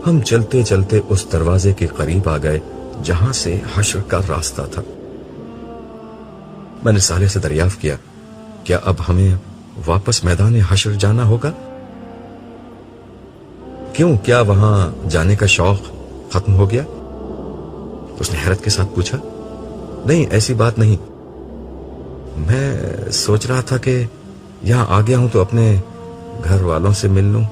ہم چلتے چلتے اس دروازے کے قریب آ گئے جہاں سے حشر کا راستہ تھا۔ میں نے صالح سے دریافت کیا، کیا اب ہمیں واپس میدان حشر جانا ہوگا؟ کیوں، کیا وہاں جانے کا شوق ختم ہو گیا؟ اس نے حیرت کے ساتھ پوچھا۔ نہیں، ایسی بات نہیں، میں سوچ رہا تھا کہ یہاں آ گیا ہوں تو اپنے گھر والوں سے مل لوں۔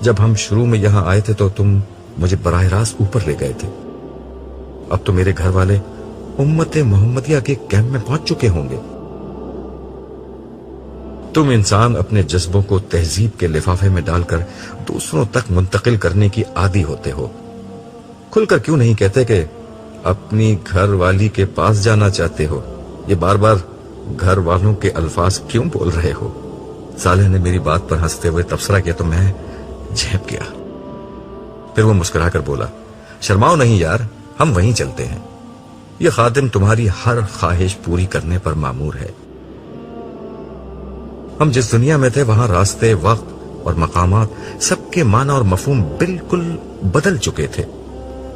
جب ہم شروع میں یہاں آئے تھے تو تم مجھے براہ راست اوپر لے گئے تھے، اب تو میرے گھر والے امت محمدیہ کے کیمپ میں پہنچ چکے ہوں گے۔ تم انسان اپنے جذبوں کو تہذیب کے لفافے میں ڈال کر دوسروں تک منتقل کرنے کی عادی ہوتے ہو۔ کھل کر کیوں نہیں کہتے کہ اپنی گھر والی کے پاس جانا چاہتے ہو؟ یہ بار بار گھر والوں کے الفاظ کیوں بول رہے ہو؟ صالح نے میری بات پر ہنستے ہوئے تبصرہ کیا تو میں جھپ گیا۔ پھر وہ مسکرا کر بولا، شرماؤ نہیں یار، ہم وہیں چلتے ہیں، یہ خادم تمہاری ہر خواہش پوری کرنے پر مامور ہے۔ ہم جس دنیا میں تھے وہاں راستے، وقت اور مقامات سب کے معنی اور مفہوم بالکل بدل چکے تھے۔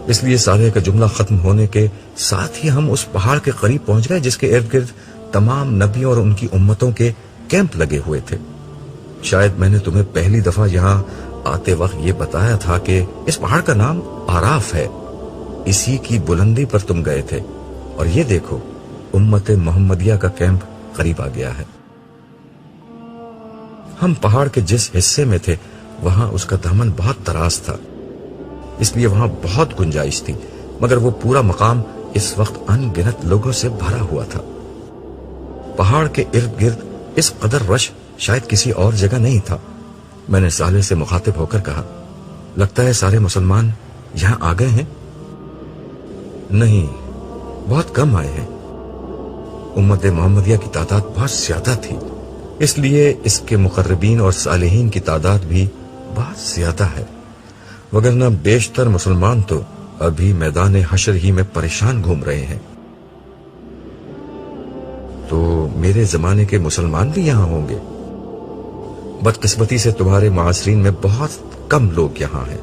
اس لیے صالح کا جملہ ختم ہونے کے ساتھ ہی ہم اس پہاڑ کے قریب پہنچ گئے جس کے ارد گرد تمام نبیوں اور ان کی امتوں کے کیمپ لگے ہوئے تھے۔ شاید میں نے تمہیں پہلی دفعہ یہاں آتے وقت یہ بتایا تھا کہ اس پہاڑ کا نام آراف ہے، اسی کی بلندی پر تم گئے تھے، اور یہ دیکھو امت محمدیہ کا کیمپ قریب آ گیا ہے۔ ہم پہاڑ کے جس حصے میں تھے وہاں اس کا دامن بہت دراز تھا، اس لیے وہاں بہت گنجائش تھی، مگر وہ پورا مقام اس وقت ان گنت لوگوں سے بھرا ہوا تھا۔ پہاڑ کے ارد گرد اس قدر رش شاید کسی اور جگہ نہیں تھا۔ میں نے صالح سے مخاطب ہو کر کہا، لگتا ہے سارے مسلمان یہاں آ گئے ہیں؟ نہیں، بہت کم آئے ہیں، امت محمدیہ کی تعداد بہت زیادہ تھی، اس لیے اس کے مقربین اور صالحین کی تعداد بھی بہت زیادہ ہے، وگرنہ بیشتر مسلمان تو ابھی میدان حشر ہی میں پریشان گھوم رہے ہیں۔ تو میرے زمانے کے مسلمان بھی یہاں ہوں گے؟ بدقسمتی سے تمہارے معاصرین میں بہت کم لوگ یہاں ہیں۔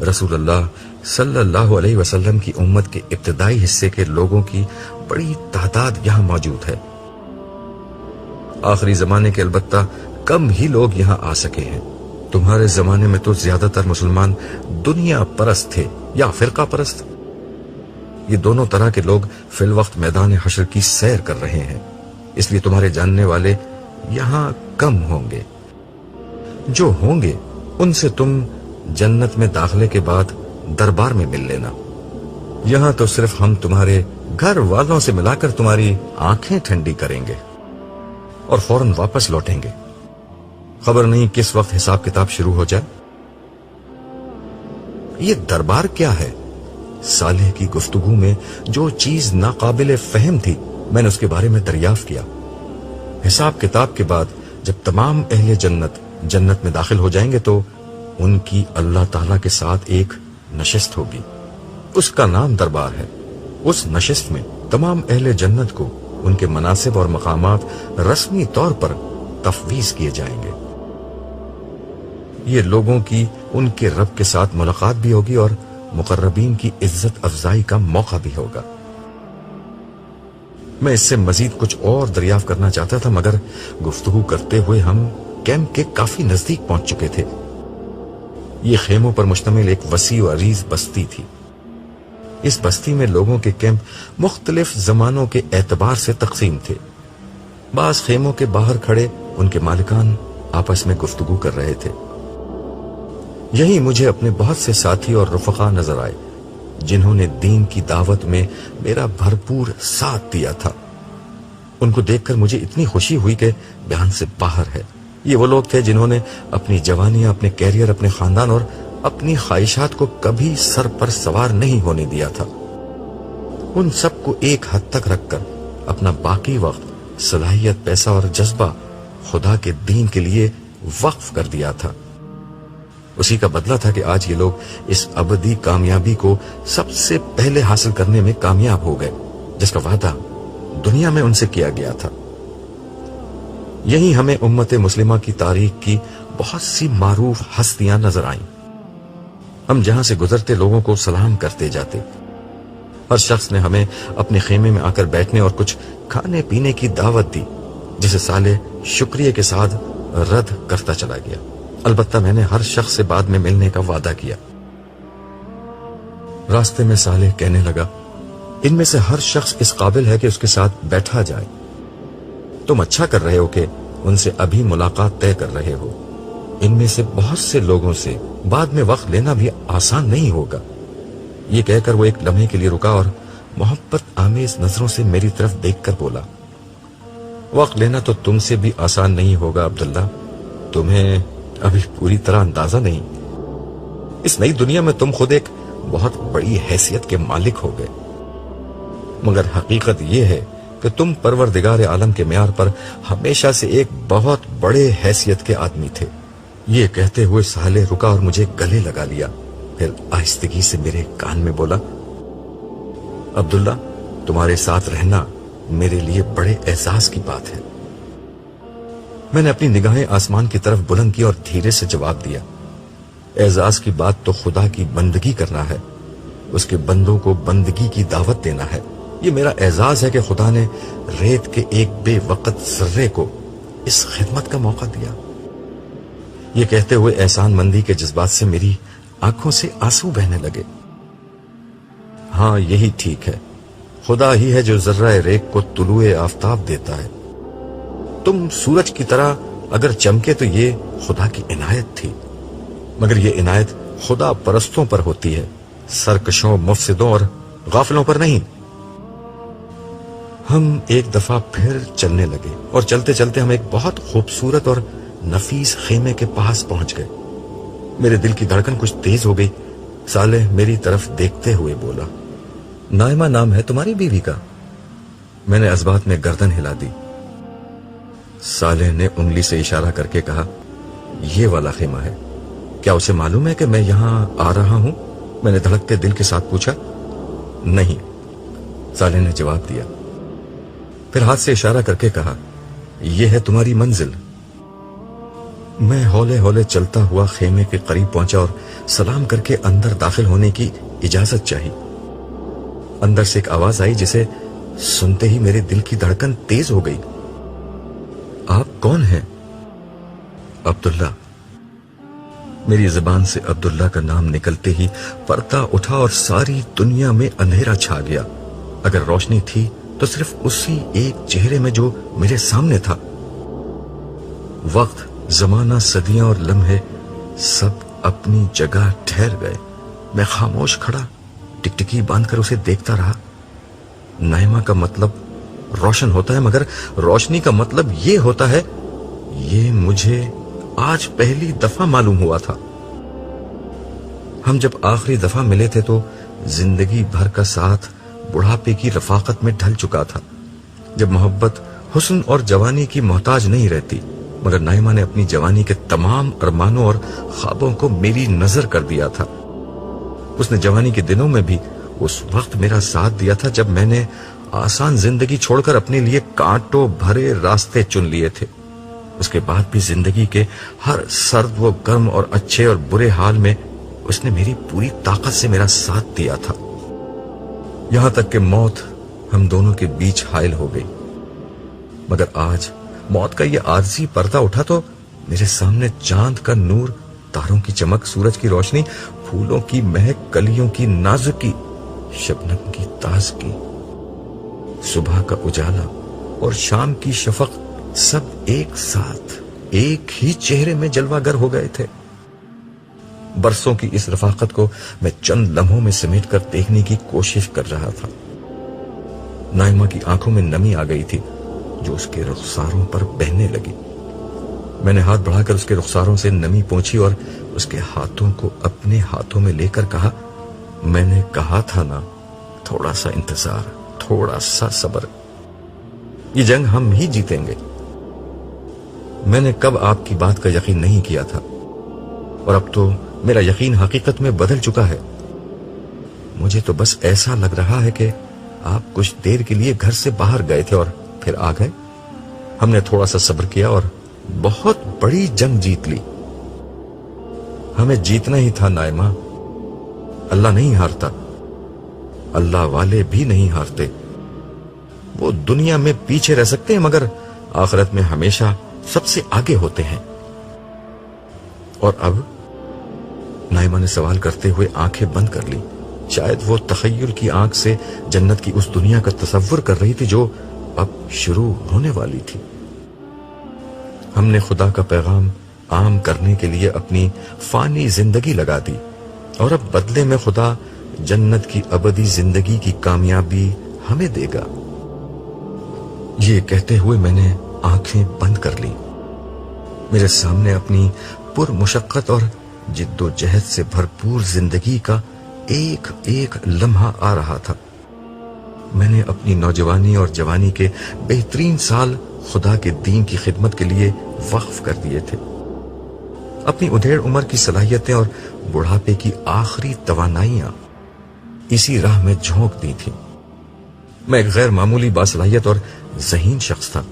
رسول اللہ صلی اللہ علیہ وسلم کی امت کے ابتدائی حصے کے لوگوں کی بڑی تعداد یہاں موجود ہے، آخری زمانے کے البتہ کم ہی لوگ یہاں آ سکے ہیں۔ تمہارے زمانے میں تو زیادہ تر مسلمان دنیا پرست تھے یا فرقہ پرست، یہ دونوں طرح کے لوگ فی الوقت میدان حشر کی سیر کر رہے ہیں، اس لیے تمہارے جاننے والے یہاں کم ہوں گے۔ جو ہوں گے ان سے تم جنت میں داخلے کے بعد دربار میں مل لینا، یہاں تو صرف ہم تمہارے گھر والوں سے ملا کر تمہاری آنکھیں ٹھنڈی کریں گے اور فوراً واپس لوٹیں گے، خبر نہیں کس وقت حساب کتاب شروع ہو جائے۔ یہ دربار کیا ہے؟ صالح کی گفتگو میں جو چیز ناقابل فہم تھی میں نے اس کے بارے میں دریافت کیا۔ حساب کتاب کے بعد جب تمام اہل جنت جنت میں داخل ہو جائیں گے تو ان کی اللہ تعالیٰ کے ساتھ ایک نشست ہوگی، اس کا نام دربار ہے۔ اس نشست میں تمام اہل جنت کو ان کے مناصب اور مقامات رسمی طور پر تفویض کیے جائیں گے۔ یہ لوگوں کی ان کے رب کے ساتھ ملاقات بھی ہوگی اور مقربین کی عزت افزائی کا موقع بھی ہوگا۔ میں اس سے مزید کچھ اور دریافت کرنا چاہتا تھا مگر گفتگو کرتے ہوئے ہم کیمپ کے کافی نزدیک پہنچ چکے تھے۔ یہ خیموں پر مشتمل ایک وسیع و عریض بستی تھی۔ اس بستی میں لوگوں کے کیمپ مختلف زمانوں کے اعتبار سے تقسیم تھے۔ بعض خیموں کے باہر کھڑے ان کے مالکان آپس میں گفتگو کر رہے تھے۔ یہی مجھے اپنے بہت سے ساتھی اور رفقا نظر آئے جنہوں نے دین کی دعوت میں میرا بھرپور ساتھ دیا تھا۔ ان کو دیکھ کر مجھے اتنی خوشی ہوئی کہ بیان سے باہر ہے۔ یہ وہ لوگ تھے جنہوں نے اپنی جوانیاں، اپنے کیریئر، اپنے خاندان اور اپنی خواہشات کو کبھی سر پر سوار نہیں ہونے دیا تھا۔ ان سب کو ایک حد تک رکھ کر اپنا باقی وقت، صلاحیت، پیسہ اور جذبہ خدا کے دین کے لیے وقف کر دیا تھا۔ اسی کا بدلہ تھا کہ آج یہ لوگ اس ابدی کامیابی کو سب سے پہلے حاصل کرنے میں کامیاب ہو گئے جس کا وعدہ دنیا میں ان سے کیا گیا تھا۔ یہی ہمیں امت مسلمہ کی تاریخ کی بہت سی معروف ہستیاں نظر آئیں ہم جہاں سے گزرتے لوگوں کو سلام کرتے جاتے. ہر شخص نے ہمیں اپنے خیمے میں آ کر بیٹھنے اور کچھ کھانے پینے کی دعوت دی، جسے صالح شکریہ کے ساتھ رد کرتا چلا گیا. البتہ میں نے ہر شخص سے بعد میں ملنے کا وعدہ کیا. راستے میں صالح کہنے لگا، ان میں سے ہر شخص اس قابل ہے کہ اس کے ساتھ بیٹھا جائے. تم اچھا کر رہے ہو کہ ان سے ابھی ملاقات طے کر رہے ہو. ان میں سے بہت سے لوگوں سے بعد میں وقت لینا بھی آسان نہیں ہوگا. یہ کہہ کر وہ ایک لمحے کے لیے رکا اور محبت آمیز نظروں سے میری طرف دیکھ کر بولا، وقت لینا تو تم سے بھی آسان نہیں ہوگا عبداللہ. تمہیں ابھی پوری طرح اندازہ نہیں. اس نئی دنیا میں تم خود ایک بہت بڑی حیثیت کے مالک ہو گئے، مگر حقیقت یہ ہے کہ تم پروردگار عالم کے معیار پر ہمیشہ سے ایک بہت بڑے حیثیت کے آدمی تھے. یہ کہتے ہوئے صالح رکا اور مجھے گلے لگا لیا. پھر آہستگی سے میرے کان میں بولا، عبداللہ، تمہارے ساتھ رہنا میرے لیے بڑے اعزاز کی بات ہے. میں نے اپنی نگاہیں آسمان کی طرف بلند کی اور دھیرے سے جواب دیا، اعزاز کی بات تو خدا کی بندگی کرنا ہے، اس کے بندوں کو بندگی کی دعوت دینا ہے. یہ میرا اعزاز ہے کہ خدا نے ریت کے ایک بے وقت ذرے کو اس خدمت کا موقع دیا. یہ کہتے ہوئے احسان مندی کے جذبات سے میری آنکھوں سے آنسو بہنے لگے. ہاں، یہی ٹھیک ہے. خدا ہی ہے جو ذرہ ریت کو طلوع آفتاب دیتا ہے. تم سورج کی طرح اگر چمکے تو یہ خدا کی عنایت تھی، مگر یہ عنایت خدا پرستوں پر ہوتی ہے، سرکشوں، مفسدوں اور غافلوں پر نہیں. ہم ایک دفعہ پھر چلنے لگے اور چلتے چلتے ہم ایک بہت خوبصورت اور نفیس خیمے کے پاس پہنچ گئے. میرے دل کی دھڑکن کچھ تیز ہو گئی. صالح میری طرف دیکھتے ہوئے بولا، نائمہ نام ہے تمہاری بیوی کا؟ میں نے ازبات میں گردن ہلا دی. صالح نے انگلی سے اشارہ کر کے کہا، یہ والا خیمہ ہے. کیا اسے معلوم ہے کہ میں یہاں آ رہا ہوں؟ میں نے دھڑکتے دل کے ساتھ پوچھا. نہیں، صالح نے جواب دیا. پھر ہاتھ سے اشارہ کر کے کہا، یہ ہے تمہاری منزل. میں ہولے ہولے چلتا ہوا خیمے کے قریب پہنچا اور سلام کر کے اندر داخل ہونے کی اجازت چاہی. اندر سے ایک آواز آئی جسے سنتے ہی میرے دل کی دھڑکن تیز ہو گئی. آپ کون ہیں؟ عبداللہ. میری زبان سے عبداللہ کا نام نکلتے ہی پردہ اٹھا اور ساری دنیا میں اندھیرا چھا گیا. اگر روشنی تھی تو صرف اسی ایک چہرے میں جو میرے سامنے تھا. وقت، زمانہ، صدیاں اور لمحے سب اپنی جگہ ٹھہر گئے. میں خاموش کھڑا ٹکٹکی باندھ کر اسے دیکھتا رہا. نائمہ کا مطلب روشن ہوتا ہے، مگر روشنی کا مطلب یہ ہوتا ہے، یہ مجھے آج پہلی دفعہ معلوم ہوا تھا. ہم جب آخری دفعہ ملے تھے تو زندگی بھر کا ساتھ بڑھاپے کی رفاقت میں ڈھل چکا تھا، جب محبت حسن اور جوانی کی محتاج نہیں رہتی. مگر نائمہ نے اپنی جوانی کے تمام ارمانوں اور خوابوں کو میری نظر کر دیا تھا. اس نے جوانی کے دنوں میں بھی اس وقت میرا ساتھ دیا تھا جب میں نے آسان زندگی چھوڑ کر اپنے لیے کانٹوں بھرے راستے چن لیے تھے. اس کے بعد بھی زندگی کے ہر سرد و گرم اور اچھے اور برے حال میں اس نے میری پوری طاقت سے میرا ساتھ دیا تھا، یہاں تک کہ موت ہم دونوں کے بیچ حائل ہو گئی. مگر آج موت کا یہ عارضی پردہ اٹھا تو میرے سامنے چاند کا نور، تاروں کی چمک، سورج کی روشنی، پھولوں کی مہک، کلیوں کی نازکی، شبنم کی تازگی، صبح کا اجالا اور شام کی شفق سب ایک ساتھ ایک ہی چہرے میں جلوہ گر ہو گئے تھے. برسوں کی اس رفاقت کو میں چند لمحوں میں سمیٹ کر دیکھنے کی کوشش کر رہا تھا. نائمہ کی آنکھوں میں نمی آ گئی تھی جو اس کے رخساروں پر بہنے لگی. میں نے ہاتھ بڑھا کر اس کے رخساروں سے نمی پونچھی اور اس کے ہاتھوں کو اپنے ہاتھوں میں لے کر کہا، میں نے کہا تھا نا، تھوڑا سا انتظار، تھوڑا سا صبر، یہ جنگ ہم ہی جیتیں گے. میں نے کب آپ کی بات کا یقین نہیں کیا تھا، اور اب تو میرا یقین حقیقت میں بدل چکا ہے. مجھے تو بس ایسا لگ رہا ہے کہ آپ کچھ دیر کے لیے گھر سے باہر گئے تھے اور پھر آ گئے. ہم نے تھوڑا سا صبر کیا اور بہت بڑی جنگ جیت لی. ہمیں جیتنا ہی تھا نائمہ، اللہ نہیں ہارتا، اللہ والے بھی نہیں ہارتے۔ وہ دنیا میں پیچھے رہ سکتے ہیں مگر آخرت میں ہمیشہ سب سے آگے ہوتے ہیں۔ اور اب؟ نائمہ نے سوال کرتے ہوئے آنکھیں بند کر لی۔ شاید وہ تخیل کی آنکھ سے جنت کی اس دنیا کا تصور کر رہی تھی جو اب شروع ہونے والی تھی۔ ہم نے خدا کا پیغام عام کرنے کے لیے اپنی فانی زندگی لگا دی اور اب بدلے میں خدا جنت کی ابدی زندگی کی کامیابی ہمیں دے گا۔ یہ کہتے ہوئے میں نے آنکھیں بند کر لی۔ میرے سامنے اپنی پر مشقت اور جد و جہد سے بھرپور زندگی کا ایک ایک لمحہ آ رہا تھا۔ میں نے اپنی نوجوانی اور جوانی کے بہترین سال خدا کے دین کی خدمت کے لیے وقف کر دیے تھے۔ اپنی ادھیڑ عمر کی صلاحیتیں اور بڑھاپے کی آخری توانائیاں اسی راہ میں جھونک دی تھیں۔ میں ایک غیر معمولی باصلاحیت اور ذہین شخص تھا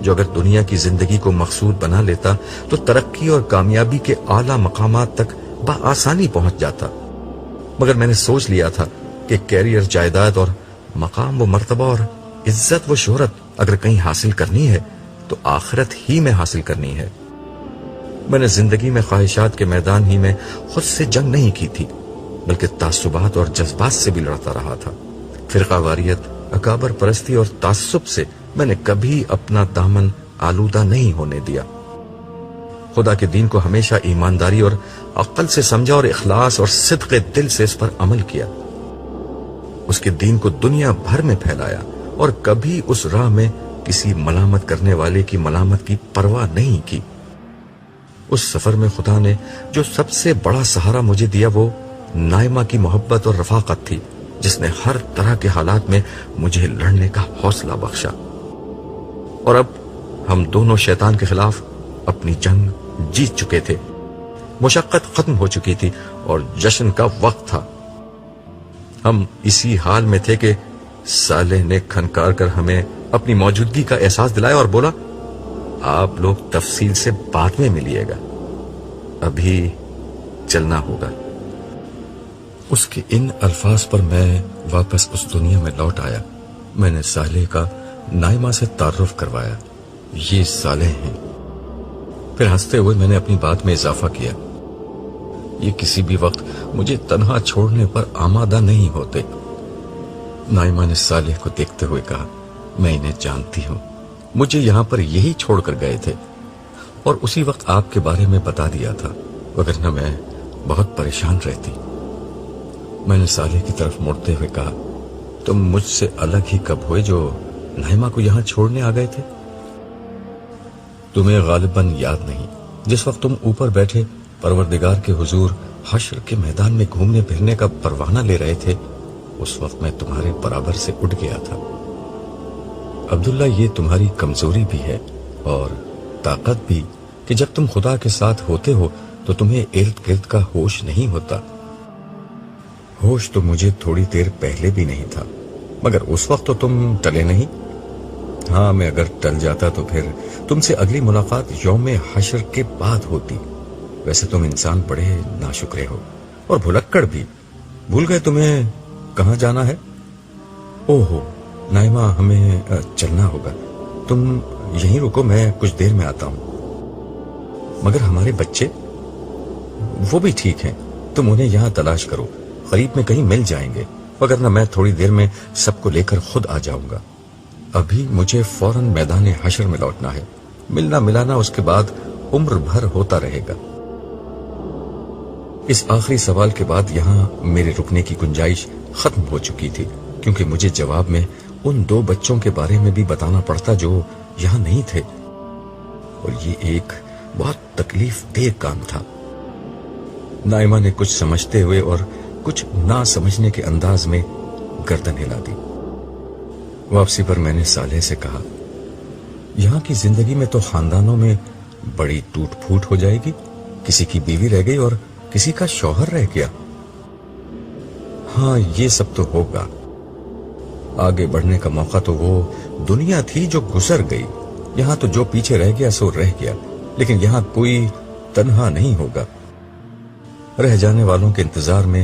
جو اگر دنیا کی زندگی کو مقصود بنا لیتا تو ترقی اور کامیابی کے اعلیٰ مقامات تک بآسانی پہنچ جاتا، مگر میں نے سوچ لیا تھا کہ کیریئر، جائیداد اور مقام و مرتبہ اور عزت و شہرت اگر کہیں حاصل کرنی ہے تو آخرت ہی میں حاصل کرنی ہے۔ میں نے زندگی میں خواہشات کے میدان ہی میں خود سے جنگ نہیں کی تھی بلکہ تعصبات اور جذبات سے بھی لڑتا رہا تھا۔ فرقہ واریت، اکابر پرستی اور تعصب سے میں نے کبھی اپنا دامن آلودہ نہیں ہونے دیا۔ خدا کے دین کو ہمیشہ ایمانداری اور عقل سے سمجھا اور اخلاص اور صدق دل سے اس پر عمل کیا۔ اس کے دین کو دنیا بھر میں پھیلایا اور کبھی اس راہ میں کسی ملامت کرنے والے کی ملامت کی پرواہ نہیں کی۔ اس سفر میں خدا نے جو سب سے بڑا سہارا مجھے دیا وہ نائمہ کی محبت اور رفاقت تھی، جس نے ہر طرح کے حالات میں مجھے لڑنے کا حوصلہ بخشا۔ اور اب ہم دونوں شیطان کے خلاف اپنی جنگ جیت چکے تھے، مشقت ختم ہو چکی تھی اور جشن کا وقت تھا۔ ہم اسی حال میں تھے کہ صالح نے کھنکار کر ہمیں اپنی موجودگی کا احساس دلایا اور بولا، آپ لوگ تفصیل سے بعد میں ملیے گا، ابھی چلنا ہوگا۔ اس کے ان الفاظ پر میں واپس اس دنیا میں لوٹ آیا۔ میں نے صالح کا نائمہ سے تعارف کروایا، یہ صالح ہیں۔ پھر ہنستے ہوئے میں نے اپنی بات میں اضافہ کیا، یہ کسی بھی وقت مجھے تنہا چھوڑنے پر آمادہ نہیں ہوتے۔ نائمہ نے صالح کو دیکھتے ہوئے کہا، میں انہیں جانتی ہوں، مجھے یہاں پر یہی چھوڑ کر گئے تھے اور اسی وقت آپ کے بارے میں بتا دیا تھا، وگرنہ میں بہت پریشان رہتی۔ میں نے صالح کی طرف مڑتے ہوئے کہا، تم مجھ سے الگ ہی کب ہوئے جو نائمہ کو یہاں چھوڑنے آ گئے تھے؟ تمہیں غالباً یاد نہیں، جس وقت تم اوپر بیٹھے پروردگار کے حضور حشر کے میدان میں گھومنے پھرنے کا پروانہ لے رہے تھے، اس وقت میں تمہارے برابر سے اٹھ گیا تھا۔ عبداللہ، یہ تمہاری کمزوری بھی ہے اور طاقت بھی کہ جب تم خدا کے ساتھ ہوتے ہو تو تمہیں ارد گرد کا ہوش نہیں ہوتا۔ ہوش تو مجھے تھوڑی دیر پہلے بھی نہیں تھا، مگر اس وقت تو تم ٹلے نہیں۔ ہاں، میں اگر ٹل جاتا تو پھر تم سے اگلی ملاقات یوم حشر کے بعد ہوتی۔ ویسے تم انسان بڑے ناشکرے ہو اور بھلکڑ بھی، بھول گئے تمہیں کہاں جانا ہے؟ اوہو نائمہ، ہمیں چلنا ہوگا، تم یہیں رکو، میں کچھ دیر میں آتا ہوں۔ مگر ہمارے بچے؟ وہ بھی ٹھیک ہیں، تم انہیں یہاں تلاش کرو، قریب میں کہیں مل جائیں گے، وگرنہ میں تھوڑی دیر میں سب کو لے کر خود آ جاؤں گا۔ ابھی مجھے فوراً میدان حشر میں لوٹنا ہے، ملنا ملانا اس کے بعد عمر بھر ہوتا رہے گا۔ اس آخری سوال کے بعد یہاں میرے رکنے کی گنجائش ختم ہو چکی تھی، کیونکہ مجھے جواب میں ان دو بچوں کے بارے میں بھی بتانا پڑتا جو یہاں نہیں تھے، اور یہ ایک بہت تکلیف دہ کام تھا۔ نائمہ نے کچھ سمجھتے ہوئے اور کچھ نہ سمجھنے کے انداز میں گردن ہلا دی۔ واپسی پر میں نے صالح سے کہا، یہاں کی زندگی میں تو خاندانوں میں بڑی ٹوٹ پھوٹ ہو جائے گی، کسی کی بیوی رہ گئی اور کسی کا شوہر رہ گیا۔ ہاں، یہ سب تو ہوگا، آگے بڑھنے کا موقع تو وہ دنیا تھی جو گزر گئی، یہاں تو جو پیچھے رہ گیا سو رہ گیا، لیکن یہاں کوئی تنہا نہیں ہوگا۔ رہ جانے والوں کے انتظار میں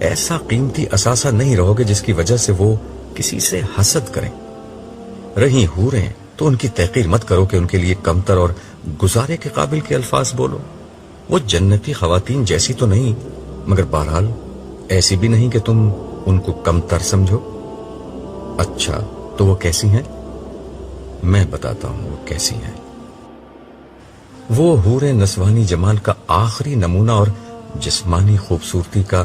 ایسا قیمتی اثاثہ نہیں رہو گے جس کی وجہ سے وہ کسی سے حسد کریں۔ رہی حوریں تو ان کی تحقیر مت کرو کہ ان کے لیے کمتر اور گزارے کے قابل کے الفاظ بولو۔ وہ جنتی خواتین جیسی تو نہیں، مگر بہرحال ایسی بھی نہیں کہ تم ان کو کمتر سمجھو۔ اچھا تو وہ کیسی ہیں؟ میں بتاتا ہوں وہ کیسی ہیں۔ وہ حوریں نسوانی جمال کا آخری نمونہ اور جسمانی خوبصورتی کا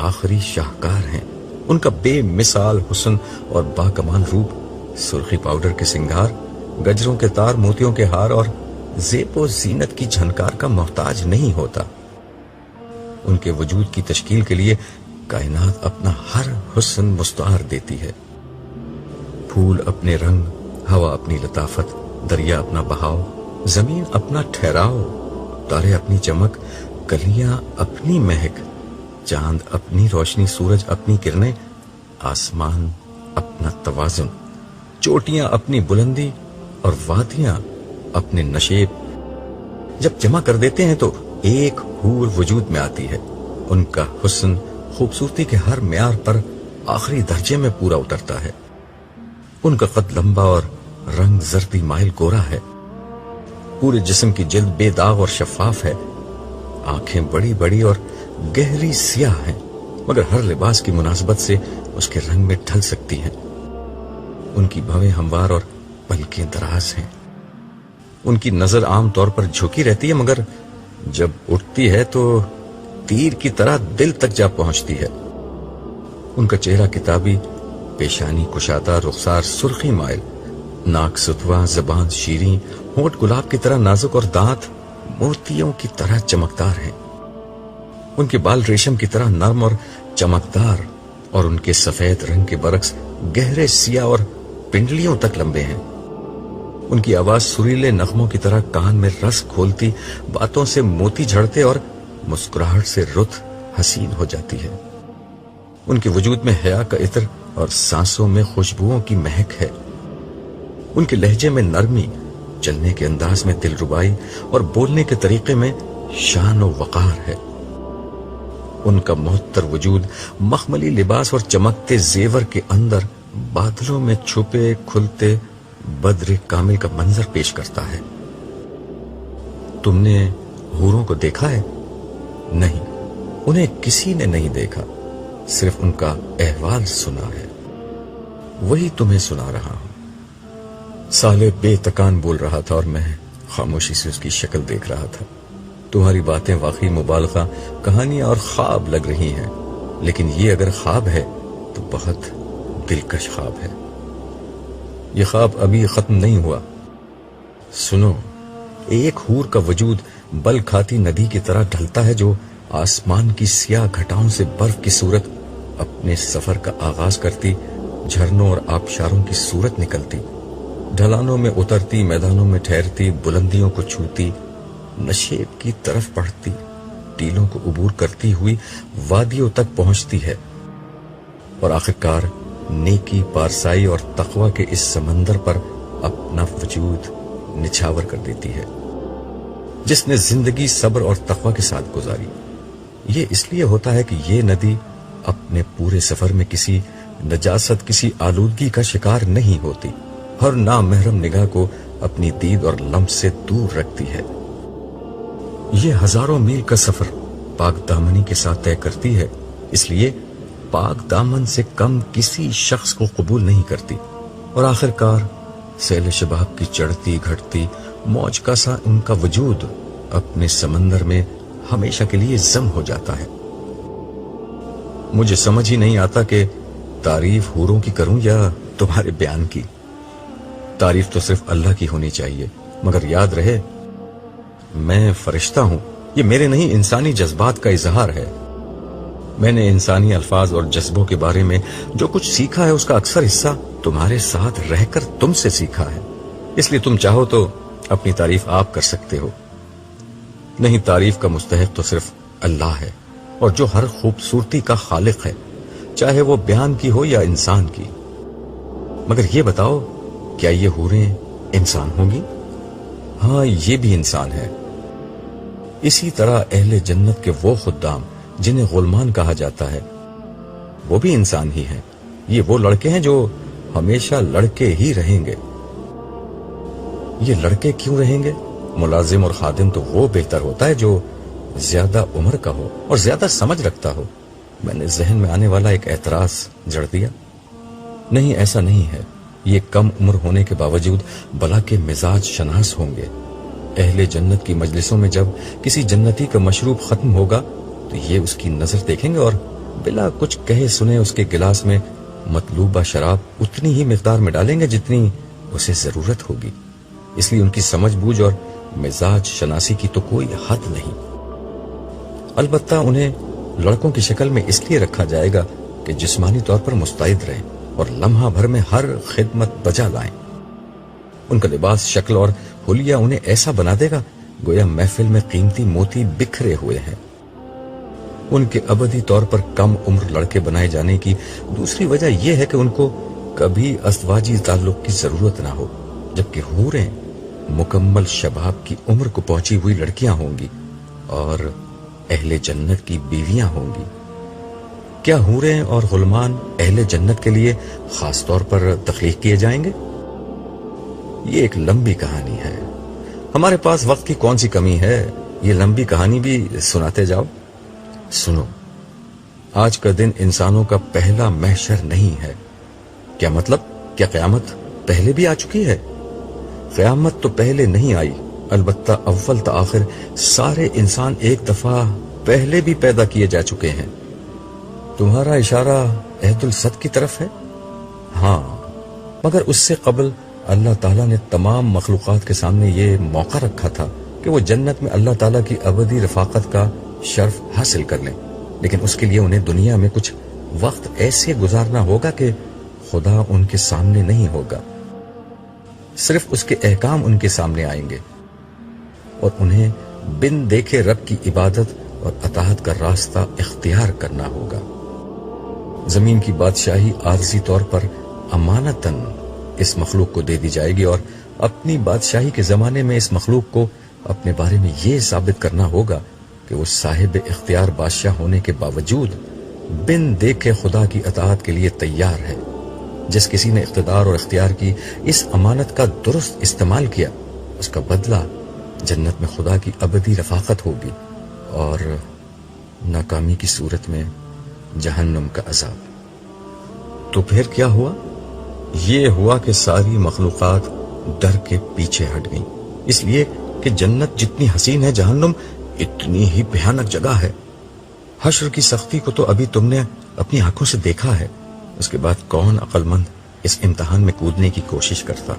آخری شاہکار ہیں۔ ان کا بے مثال حسن اور باکمال روپ سرخی پاؤڈر کے سنگھار، گجروں کے تار، موتیوں کے ہار اور زیب و زینت کی جھنکار کا محتاج نہیں ہوتا۔ ان کے وجود کی تشکیل کے لیے کائنات اپنا ہر حسن مستعار دیتی ہے۔ پھول اپنے رنگ، ہوا اپنی لطافت، دریا اپنا بہاؤ، زمین اپنا ٹھہراؤ، تارے اپنی چمک، کلیاں اپنی مہک، چاند اپنی روشنی، سورج اپنی کرنیں، آسمان اپنا توازن، چوٹیاں اپنی بلندی اور وادیاں اپنے نشیب جب جمع کر دیتے ہیں تو ایک حور وجود میں آتی ہے۔ ان کا حسن خوبصورتی کے ہر معیار پر آخری درجے میں پورا اترتا ہے۔ ان کا قد لمبا اور رنگ زردی مائل گورا ہے، پورے جسم کی جلد بے داغ اور شفاف ہے، آنکھیں بڑی بڑی اور گہری سیاہ ہیں، مگر ہر لباس کی مناسبت سے اس کے رنگ میں ڈھل سکتی ہیں۔ ان کی بھویں ہموار اور پلکیں دراز ہیں۔ ان کی نظر عام طور پر جھکی رہتی ہے، مگر جب اٹھتی ہے تو تیر کی طرح دل تک جا پہنچتی ہے۔ ان کا چہرہ کتابی، پیشانی کشادہ، رخسار سرخی مائل، ناک ستوا، زبان شیریں، ہونٹ گلاب کی طرح نازک اور دانت موتیوں کی طرح چمکدار ہیں۔ ان کے بال ریشم کی طرح نرم اور چمکدار اور ان کے سفید رنگ کے برعکس گہرے سیاہ اور پنڈلیوں تک لمبے ہیں۔ ان کی آواز سریلے نغموں کی طرح کان میں رس کھولتی، باتوں سے موتی جھڑتے اور مسکراہٹ سے رت حسین ہو جاتی ہے۔ ان کے وجود میں حیا کا عطر اور سانسوں میں خوشبوؤں کی مہک ہے۔ ان کے لہجے میں نرمی، چلنے کے انداز میں دلربائی اور بولنے کے طریقے میں شان و وقار ہے۔ ان کا معطر وجود مخملی لباس اور چمکتے زیور کے اندر بادلوں میں چھپے کھلتے بدر کامل کا منظر پیش کرتا ہے۔ تم نے حوروں کو دیکھا ہے؟ نہیں، انہیں کسی نے نہیں دیکھا، صرف ان کا احوال سنا ہے، وہی تمہیں سنا رہا ہوں۔ سالے بے تکان بول رہا تھا اور میں خاموشی سے اس کی شکل دیکھ رہا تھا۔ تمہاری باتیں واقعی مبالغہ، کہانیاں اور خواب لگ رہی ہیں، لیکن یہ اگر خواب ہے تو بہت دلکش خواب ہے۔ یہ خواب ابھی ختم نہیں ہوا۔ سنو، ایک حور کا وجود بل کھاتی ندی کی طرح ڈھلتا ہے جو آسمان کی سیاہ گھٹاؤں سے برف کی صورت اپنے سفر کا آغاز کرتی، جھرنوں اور آبشاروں کی صورت نکلتی، ڈھلانوں میں اترتی، میدانوں میں ٹھہرتی، بلندیوں کو چھوتی، نشیب کی طرف بڑھتی، ٹیلوں کو عبور کرتی ہوئی وادیوں تک پہنچتی ہے اور آخرکار نیکی، پارسائی اور تقوی کے اس سمندر پر اپنا وجود نچھاور کر دیتی ہے۔ جس نے زندگی صبر اور تقوی کے ساتھ گزاری، یہ اس لیے ہوتا ہے کہ یہ ندی اپنے پورے سفر میں کسی نجاست، کسی آلودگی کا شکار نہیں ہوتی، ہر نامحرم نگاہ کو اپنی دید اور لمس سے دور رکھتی ہے۔ یہ ہزاروں میل کا سفر پاک دامنی کے ساتھ طے کرتی ہے، اس لیے پاک دامن سے کم کسی شخص کو قبول نہیں کرتی، اور آخرکار سیل شباب کی چڑھتی گھٹتی موج کا سا ان کا وجود اپنے سمندر میں ہمیشہ کے لیے ضم ہو جاتا ہے۔ مجھے سمجھ ہی نہیں آتا کہ تعریف حوروں کی کروں یا تمہارے بیان کی۔ تعریف تو صرف اللہ کی ہونی چاہیے، مگر یاد رہے میں فرشتہ ہوں، یہ میرے نہیں انسانی جذبات کا اظہار ہے۔ میں نے انسانی الفاظ اور جذبوں کے بارے میں جو کچھ سیکھا ہے اس کا اکثر حصہ تمہارے ساتھ رہ کر تم سے سیکھا ہے، اس لیے تم چاہو تو اپنی تعریف آپ کر سکتے ہو۔ نہیں، تعریف کا مستحق تو صرف اللہ ہے، اور جو ہر خوبصورتی کا خالق ہے، چاہے وہ بیان کی ہو یا انسان کی۔ مگر یہ بتاؤ، کیا یہ حوریں انسان ہوں گی؟ ہاں، یہ بھی انسان ہے۔ اسی طرح اہل جنت کے وہ خدام جنہیں غلمان کہا جاتا ہے، وہ بھی انسان ہی ہیں. یہ وہ لڑکے ہیں جو ہمیشہ لڑکے ہی رہیں گے. یہ لڑکے کیوں رہیں گے؟ ملازم اور خادم تو وہ بہتر ہوتا ہے جو زیادہ عمر کا ہو اور زیادہ سمجھ رکھتا ہو. میں نے ذہن میں آنے والا ایک اعتراض جڑ دیا. نہیں، ایسا نہیں ہے. یہ کم عمر ہونے کے باوجود بلا کے مزاج شناس ہوں گے. اہل جنت کی مجلسوں میں جب کسی جنتی کا مشروب ختم ہوگا تو یہ اس کی نظر دیکھیں گے اور بلا کچھ کہے سنے اس کے گلاس میں مطلوبہ شراب اتنی ہی مقدار میں ڈالیں گے جتنی اسے ضرورت ہوگی. اس لیے ان کی سمجھ بوجھ اور مزاج شناسی کی تو کوئی حد نہیں. البتہ انہیں لڑکوں کی شکل میں اس لیے رکھا جائے گا کہ جسمانی طور پر مستعد رہیں اور لمحہ بھر میں ہر خدمت بجا لائیں. ان کا لباس، شکل اور حلیہ انہیں ایسا بنا دے گا گویا محفل میں قیمتی موتی بکھرے ہوئے ہیں. ان کے ابدی طور پر کم عمر لڑکے بنائے جانے کی دوسری وجہ یہ ہے کہ ان کو کبھی ازدواجی تعلق کی ضرورت نہ ہو، جبکہ حوریں مکمل شباب کی عمر کو پہنچی ہوئی لڑکیاں ہوں گی اور اہل جنت کی بیویاں ہوں گی. کیا حوریں اور غلمان اہل جنت کے لیے خاص طور پر تخلیق کیے جائیں گے؟ یہ ایک لمبی کہانی ہے. ہمارے پاس وقت کی کون سی کمی ہے؟ یہ لمبی کہانی بھی سناتے جاؤ. سنو، آج کا دن انسانوں کا پہلا محشر نہیں ہے. کیا مطلب؟ کیا قیامت پہلے بھی آ چکی ہے؟ قیامت تو پہلے نہیں آئی، البتہ اول تا آخر سارے انسان ایک دفعہ پہلے بھی پیدا کیے جا چکے ہیں. تمہارا اشارہ عہد الصد کی طرف ہے؟ ہاں، مگر اس سے قبل اللہ تعالیٰ نے تمام مخلوقات کے سامنے یہ موقع رکھا تھا کہ وہ جنت میں اللہ تعالیٰ کی ابدی رفاقت کا شرف حاصل کر لیں. لیکن اس کے لیے انہیں دنیا میں کچھ وقت ایسے گزارنا ہوگا کہ خدا ان کے سامنے نہیں ہوگا، صرف اس کے احکام ان کے سامنے آئیں گے اور انہیں بن دیکھے رب کی عبادت اور اطاعت کا راستہ اختیار کرنا ہوگا. زمین کی بادشاہی عارضی طور پر امانتاً اس مخلوق کو دے دی جائے گی اور اپنی بادشاہی کے زمانے میں اس مخلوق کو اپنے بارے میں یہ ثابت کرنا ہوگا کہ وہ صاحب اختیار بادشاہ ہونے کے باوجود بن دیکھے خدا کی اطاعت کے لیے تیار ہے. جس کسی نے اقتدار اور اختیار کی اس امانت کا درست استعمال کیا، اس کا بدلہ جنت میں خدا کی ابدی رفاقت ہوگی اور ناکامی کی صورت میں جہنم کا عذاب. تو پھر کیا ہوا؟ یہ ہوا کہ ساری مخلوقات ڈر کے پیچھے ہٹ گئیں، اس لیے کہ جنت جتنی حسین ہے، جہنم اتنی ہی بھیانک جگہ ہے. حشر کی سختی کو تو ابھی تم نے اپنی آنکھوں سے دیکھا ہے. اس کے بعد کون عقل مند اس امتحان میں کودنے کی کوشش کرتا؟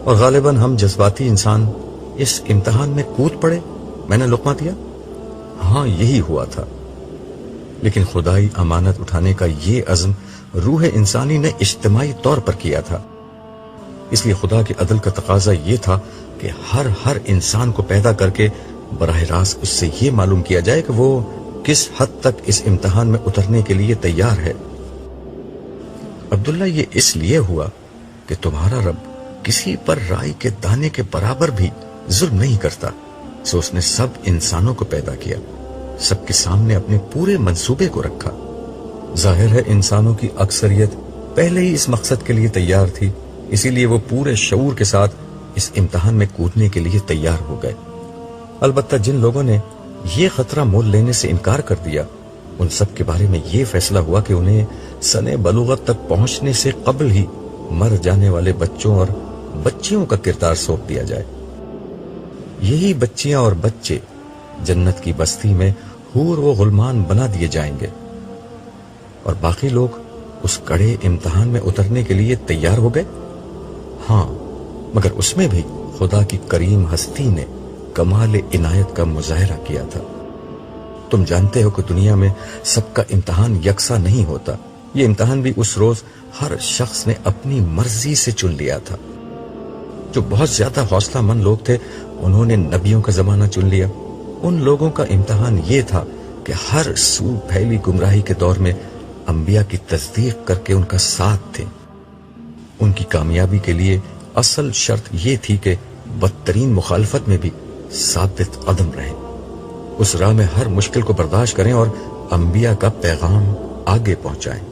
اور غالباً ہم جذباتی انسان اس امتحان میں کود پڑے. میں نے لقمہ دیا، ہاں یہی ہوا تھا. لیکن خدائی امانت اٹھانے کا یہ عزم روح انسانی نے اجتماعی طور پر کیا تھا. اس لیے خدا کے عدل کا تقاضا یہ تھا کہ ہر انسان کو پیدا کر کے براہ راست اس سے یہ معلوم کیا جائے کہ وہ کس حد تک اس امتحان میں اترنے کے لیے تیار ہے. عبداللہ، یہ اس لیے ہوا کہ تمہارا رب کسی پر رائی کے دانے کے برابر بھی ظلم نہیں کرتا. سو اس نے سب انسانوں کو پیدا کیا، سب کے سامنے اپنے پورے منصوبے کو رکھا. ظاہر ہے انسانوں کی اکثریت پہلے ہی اس مقصد کے لیے تیار تھی، اسی لیے وہ پورے شعور کے ساتھ اس امتحان میں کودنے کے لیے تیار ہو گئے. البتہ جن لوگوں نے یہ خطرہ مول لینے سے انکار کر دیا، ان سب کے بارے میں یہ فیصلہ ہوا کہ انہیں سن بلوغت تک پہنچنے سے قبل ہی مر جانے والے بچوں اور بچیوں کا کردار سونپ دیا جائے. یہی بچیاں اور بچے جنت کی بستی میں حور و غلمان بنا دیے جائیں گے اور باقی لوگ اس کڑے امتحان میں اترنے کے لیے تیار ہو گئے. ہاں، مگر اس میں بھی خدا کی کریم ہستی نے کمال عنایت کا مظاہرہ کیا تھا. تم جانتے ہو کہ دنیا میں سب کا امتحان یکساں نہیں ہوتا. یہ امتحان بھی اس روز ہر شخص نے اپنی مرضی سے چن لیا تھا. جو بہت زیادہ حوصلہ مند لوگ تھے انہوں نے نبیوں کا زمانہ چن لیا. ان لوگوں کا امتحان یہ تھا کہ ہر سو پھیلی گمراہی کے دور میں انبیاء کی تصدیق کر کے ان کا ساتھ تھے. ان کی کامیابی کے لیے اصل شرط یہ تھی کہ بدترین مخالفت میں بھی ثابت قدم رہیں، اس راہ میں ہر مشکل کو برداشت کریں اور انبیاء کا پیغام آگے پہنچائیں،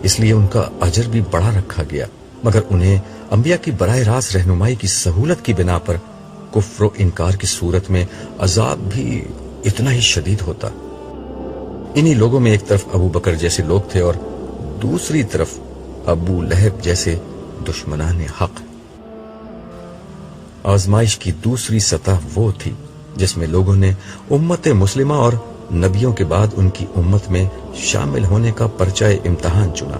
اس لیے ان کا اجر بھی بڑا رکھا گیا، مگر انہیں انبیاء کی براہ راست رہنمائی کی سہولت کی بنا پر کفر و انکار کی صورت میں عذاب بھی اتنا ہی شدید ہوتا۔ انہی لوگوں میں ایک طرف ابو بکر جیسے لوگ تھے اور دوسری طرف ابو لہب جیسے دشمنان حق۔ آزمائش کی دوسری سطح وہ تھی جس میں لوگوں نے امت مسلمہ اور نبیوں کے بعد ان کی امت میں شامل ہونے کا پرچہ امتحان چنا۔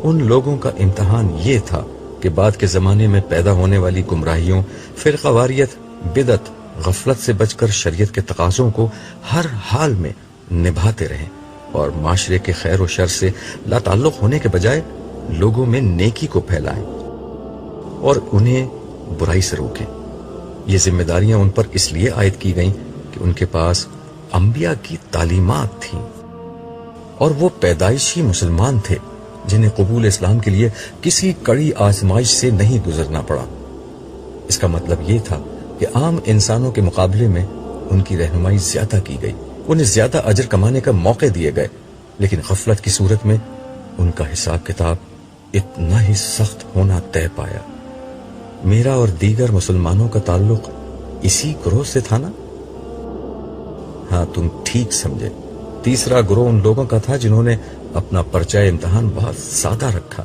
ان لوگوں کا امتحان یہ تھا کہ بعد کے زمانے میں پیدا ہونے والی گمراہیوں، فرقہ واریت، بدعت، غفلت سے بچ کر شریعت کے تقاضوں کو ہر حال میں نبھاتے رہیں اور معاشرے کے خیر و شر سے لا تعلق ہونے کے بجائے لوگوں میں نیکی کو پھیلائیں اور انہیں برائی سے روکیں۔ یہ ذمہ داریاں ان پر اس لیے عائد کی گئیں کہ ان کے پاس انبیاء کی تعلیمات تھیں اور وہ پیدائشی مسلمان تھے جنہیں قبول اسلام کے لیے کسی کڑی آزمائش سے نہیں گزرنا پڑا۔ اس کا مطلب یہ تھا کہ عام انسانوں کے مقابلے میں ان کی رہنمائی زیادہ کی گئی، انہیں زیادہ اجر کمانے کا موقع دیے گئے، لیکن غفلت کی صورت میں ان کا حساب کتاب اتنا ہی سخت ہونا طے پایا۔ میرا اور دیگر مسلمانوں کا تعلق اسی گروہ سے تھا نا؟ ہاں، تم ٹھیک سمجھے۔ تیسرا گروہ ان لوگوں کا تھا جنہوں نے اپنا پرچہ امتحان بہت سادہ رکھا۔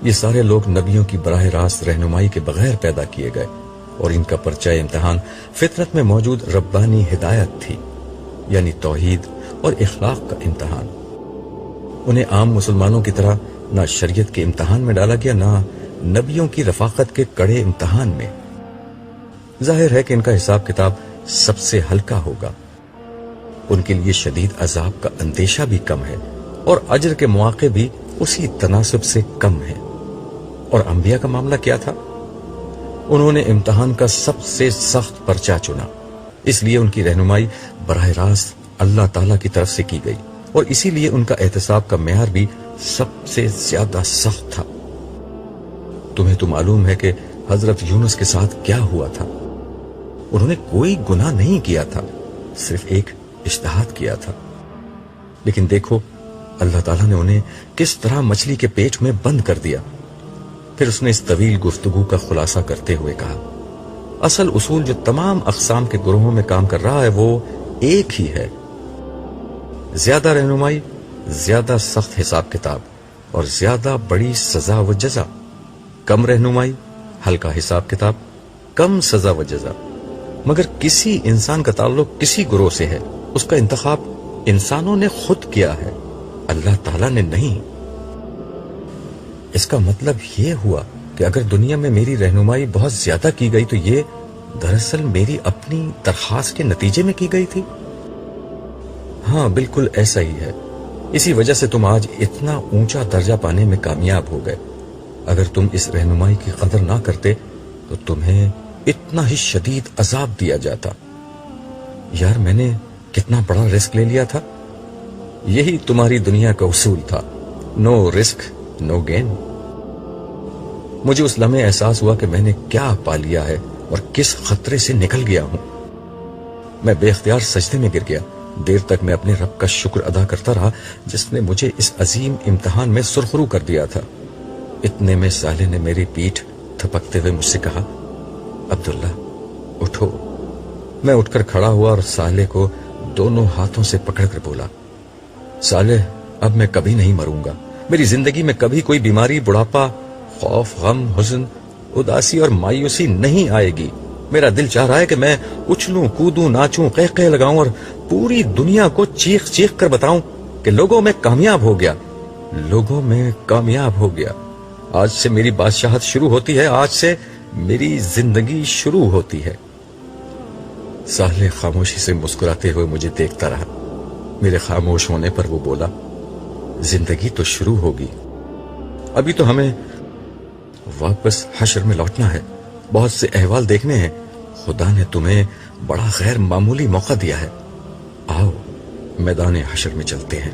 یہ سارے لوگ نبیوں کی براہ راست رہنمائی کے بغیر پیدا کیے گئے اور ان کا پرچہ امتحان فطرت میں موجود ربانی ہدایت تھی، یعنی توحید اور اخلاق کا امتحان۔ انہیں عام مسلمانوں کی طرح نہ شریعت کے امتحان میں ڈالا گیا، نہ نبیوں کی رفاقت کے کڑے امتحان میں۔ ظاہر ہے کہ ان کا حساب کتاب سب سے ہلکا ہوگا، ان کے لیے شدید عذاب کا اندیشہ بھی کم ہے اور اجر کے مواقع بھی اسی تناسب سے کم ہے۔ اور انبیاء کا معاملہ کیا تھا؟ انہوں نے امتحان کا سب سے سخت پرچہ چنا، اس لیے ان کی رہنمائی براہ راست اللہ تعالی کی طرف سے کی گئی اور اسی لیے ان کا احتساب کا معیار بھی سب سے زیادہ سخت تھا۔ تمہیں تو معلوم ہے کہ حضرت یونس کے ساتھ کیا ہوا تھا۔ انہوں نے کوئی گناہ نہیں کیا تھا، صرف ایک اجتہاد کیا تھا، لیکن دیکھو اللہ تعالیٰ نے انہیں کس طرح مچھلی کے پیٹ میں بند کر دیا۔ پھر اس نے اس طویل گفتگو کا خلاصہ کرتے ہوئے کہا، اصل اصول جو تمام اقسام کے گروہوں میں کام کر رہا ہے وہ ایک ہی ہے، زیادہ رہنمائی، زیادہ سخت حساب کتاب اور زیادہ بڑی سزا و جزا، کم رہنمائی، ہلکا حساب کتاب، کم سزا و جزا۔ مگر کسی انسان کا تعلق کسی گروہ سے ہے، اس کا انتخاب انسانوں نے خود کیا ہے، اللہ تعالیٰ نے نہیں۔ اس کا مطلب یہ ہوا کہ اگر دنیا میں میری رہنمائی بہت زیادہ کی گئی تو یہ دراصل میری اپنی درخواست کے نتیجے میں کی گئی تھی۔ ہاں، بالکل ایسا ہی ہے۔ اسی وجہ سے تم آج اتنا اونچا درجہ پانے میں کامیاب ہو گئے۔ اگر تم اس رہنمائی کی قدر نہ کرتے تو تمہیں اتنا ہی شدید عذاب دیا جاتا۔ یار، میں نے کتنا بڑا رسک لے لیا تھا۔ یہی تمہاری دنیا کا اصول تھا، نو رسک نو گین۔ مجھے اس لمحے احساس ہوا کہ میں نے کیا پا لیا ہے اور کس خطرے سے نکل گیا ہوں۔ میں بے اختیار سجدے میں گر گیا۔ دیر تک میں اپنے رب کا شکر ادا کرتا رہا جس نے مجھے اس عظیم امتحان میں سرخرو کر دیا تھا۔ اتنے میں صالح نے میری پیٹھ تھپکتے ہوئے مجھ سے کہا، عبداللہ اٹھو۔ میں اٹھ کر کھڑا ہوا اور صالح کو دونوں ہاتھوں سے پکڑ کر بولا، صالح، اب میں کبھی نہیں مروں گا۔ میری زندگی میں کبھی کوئی بیماری، بڑھاپا، خوف، غم، حزن، اداسی اور مایوسی نہیں آئے گی۔ میرا دل چاہ رہا ہے کہ میں اچھلوں، کودوں، ناچوں، قہقہے لگاؤں اور پوری دنیا کو چیخ چیخ کر بتاؤں کہ لوگوں میں کامیاب ہو گیا، لوگوں میں کامیاب ہو گیا۔ آج سے میری بادشاہت شروع ہوتی ہے، آج سے میری زندگی شروع ہوتی ہے۔ صالح خاموشی سے مسکراتے ہوئے مجھے دیکھتا رہا۔ میرے خاموش ہونے پر وہ بولا، زندگی تو شروع ہوگی، ابھی تو ہمیں واپس حشر میں لوٹنا ہے، بہت سے احوال دیکھنے ہیں۔ خدا نے تمہیں بڑا غیر معمولی موقع دیا ہے، آؤ میدان حشر میں چلتے ہیں۔